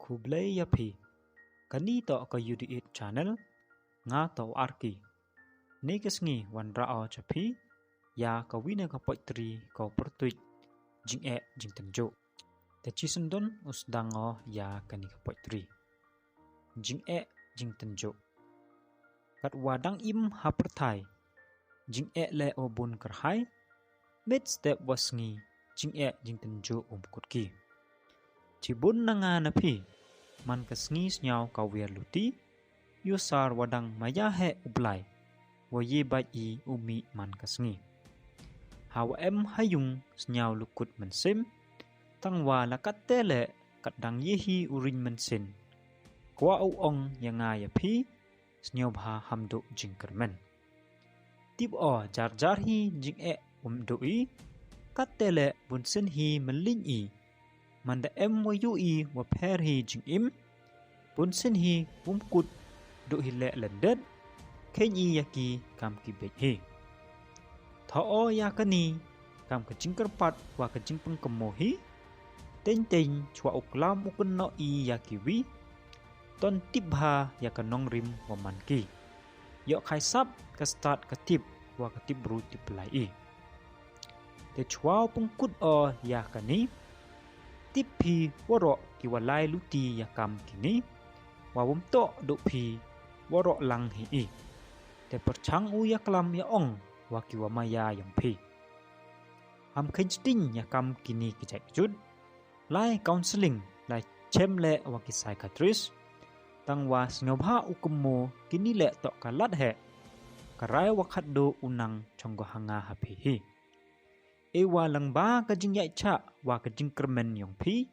Kublai yapi kani to ka UD8 channel nga to arki nekesngi wan rao chapi ya ka wina ka poitri ka pertuit jing jing tenjo te chisundon usdango ya kani ka poitri jing jing tenjo kat wadang im hapertai jing le obun kerhai mid step wasngi jing jing tenjo kutki cibun nanga napi man kasngi snyau kawir luti yusar wadang maya he ublai waye bai umi man kasngi hawa hayung snyau lukut mensim tangwa lakat tele kadang yehi urin mensin kwa ong yanga yapi snyau bha hamdo jingkermen tip jar hi jing doi kat tele bunsen hi melin manda wayu wa pher hi jing im bunsen hi bumkut do hi le lendet kenyi yaki kam ki be hi tho ya kani kam ka jingkerpat wa ka jingpeng kemo hi ten chwa uklam ukun no yaki wi ton tibha ya ka nongrim wa manki yo khai sap ka start ka tip wa ka tip bru tip lai te chwa pungkut ya kani tipi woro ki walai luti ya kam kini wawum to do pi woro lang hi te perchang ya klam ya ong wa ki wa maya yang pi am khinchting ya kam kini ki chai jud lai counseling lai chemle wa ki psychiatrist tangwa snobha ukumo kini le to kalat he karai wa khaddo unang chonggo hanga hapi hi ewa langba ka jingyai cha wa ka jingkermen yong pi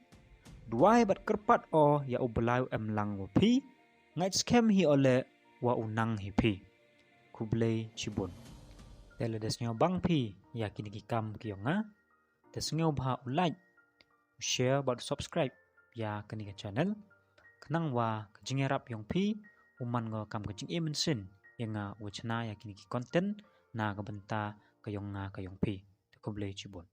duai bat kerpat ya ublai lang wa pi ngai scam hi ole wa unang hi pi kublai chibun tele desnyo bang pi ya kini ki kam kiyonga desnyo bha like share but subscribe ya kini ka channel knang wa ka jingerap yong pi uman ngo kam ka jing emensin yanga wachna ya kini ki content na ka benta ka yong pi Kublai Chibun